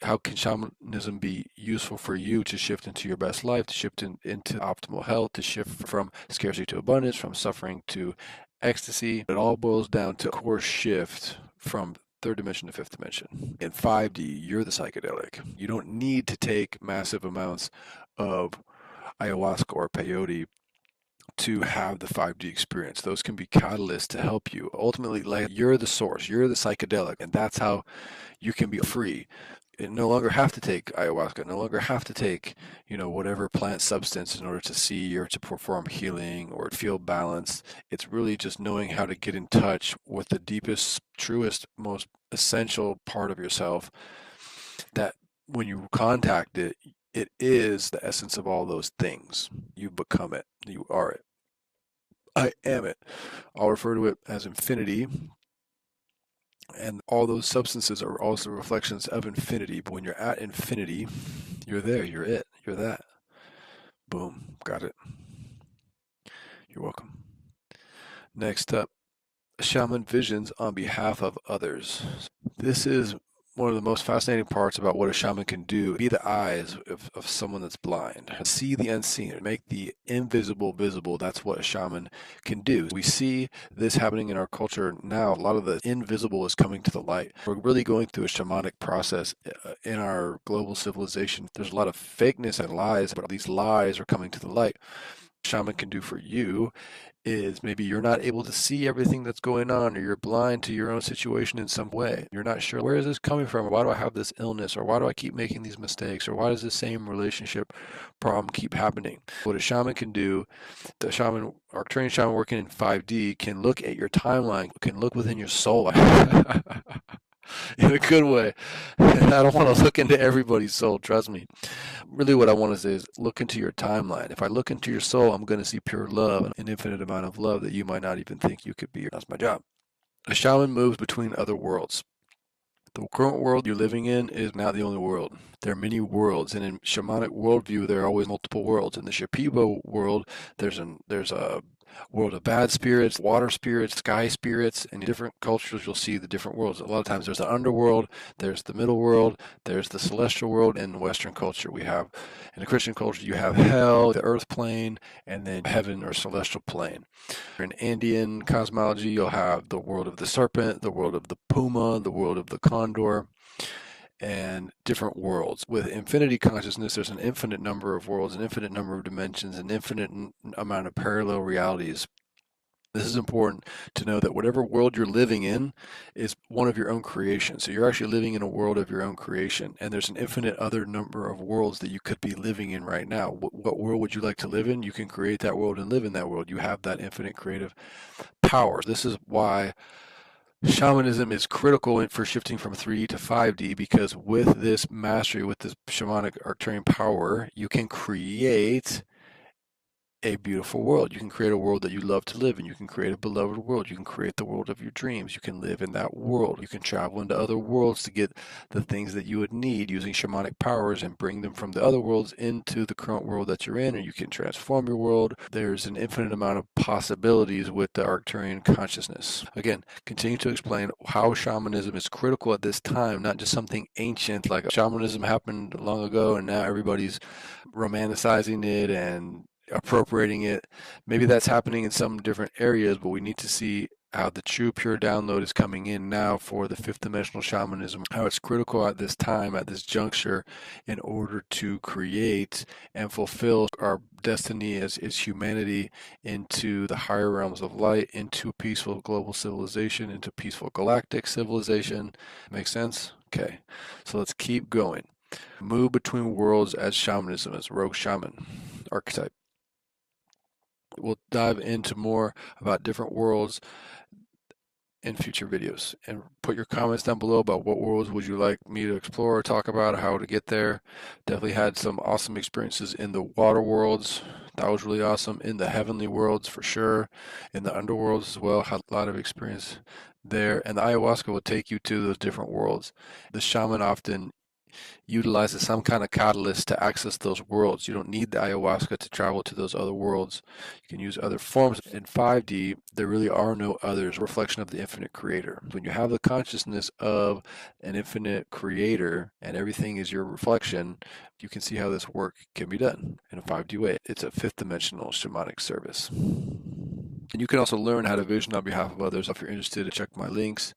how can shamanism be useful for you to shift into your best life, to shift into optimal health, to shift from scarcity to abundance, from suffering to ecstasy? It all boils down to a core shift from third dimension to fifth dimension. In 5D, you're the psychedelic. You don't need to take massive amounts of ayahuasca or peyote to have the 5D experience. Those can be catalysts to help you. Ultimately, like, you're the source, you're the psychedelic, and that's how you can be free. You no longer have to take ayahuasca, no longer have to take, whatever plant substance in order to see or to perform healing or feel balanced. It's really just knowing how to get in touch with the deepest, truest, most essential part of yourself, that when you contact it, it is the essence of all those things. You become it. You are it. I am it. I'll refer to it as infinity, and all those substances are also reflections of infinity. But when you're at infinity, you're there, you're it, you're that. Boom, got it. You're welcome. Next up, shaman visions on behalf of others. This is one of the most fascinating parts about what a shaman can do: be the eyes of someone that's blind, see the unseen, make the invisible visible. That's what a shaman can do. We see this happening in our culture now. A lot of the invisible is coming to the light. We're really going through a shamanic process in our global civilization. There's a lot of fakeness and lies, but these lies are coming to the light. Shaman can do for you is maybe you're not able to see everything that's going on, or you're blind to your own situation in some way. You're not sure, where is this coming from? Or why do I have this illness? Or why do I keep making these mistakes? Or why does the same relationship problem keep happening? What a shaman can do, the shaman, our trained shaman working in 5D, can look at your timeline, can look within your soul. In a good way. I don't want to look into everybody's soul, trust me. Really, what I want to say is look into your timeline. If I look into your soul, I'm going to see pure love, an infinite amount of love that you might not even think you could be. That's my job. A shaman moves between other worlds. The current world you're living in is not the only world. There are many worlds, and in shamanic worldview, there are always multiple worlds. In the Shipibo world, there's a world of bad spirits, water spirits, sky spirits. In different cultures, you'll see the different worlds. A lot of times, there's the underworld, there's the middle world, there's the celestial world. In Western culture, we have, in the Christian culture, you have hell, the earth plane, and then heaven or celestial plane. In Indian cosmology, you'll have the world of the serpent, the world of the puma, the world of the condor, and different worlds. With infinity consciousness, there's an infinite number of worlds, an infinite number of dimensions, an infinite amount of parallel realities. This is important to know, that whatever world you're living in is one of your own creation. So you're actually living in a world of your own creation, and there's an infinite other number of worlds that you could be living in right now. What world would you like to live in? You can create that world and live in that world. You have that infinite creative power. This is why shamanism is critical for shifting from 3D to 5D, because with this mastery, with this shamanic Arcturian power, you can create a beautiful world. You can create a world that you love to live in. You can create a beloved world. You can create the world of your dreams. You can live in that world. You can travel into other worlds to get the things that you would need using shamanic powers and bring them from the other worlds into the current world that you're in, and you can transform your world. There's an infinite amount of possibilities with the Arcturian consciousness. Again, continue to explain how shamanism is critical at this time, not just something ancient like shamanism happened long ago and now everybody's romanticizing it and appropriating it. Maybe that's happening in some different areas, but we need to see how the true pure download is coming in now for the fifth dimensional shamanism, how it's critical at this time, at this juncture, in order to create and fulfill our destiny as humanity into the higher realms of light, into peaceful global civilization, into peaceful galactic civilization. Make sense? Okay, so let's keep going. Move between worlds as shamanism, as rogue shaman archetype. We'll dive into more about different worlds in future videos, and put your comments down below about what worlds would you like me to explore or talk about, how to get there. Definitely had some awesome experiences in the water worlds. That was really awesome. In the heavenly worlds for sure. In the underworlds as well, had a lot of experience there. And the ayahuasca will take you to those different worlds. The shaman often utilizes some kind of catalyst to access those worlds. You don't need the ayahuasca to travel to those other worlds. You can use other forms. In 5D, there really are no others, reflection of the infinite creator. When you have the consciousness of an infinite creator and everything is your reflection, you can see how this work can be done in a 5D way. It's a fifth dimensional shamanic service. And you can also learn how to vision on behalf of others. If you're interested, check my links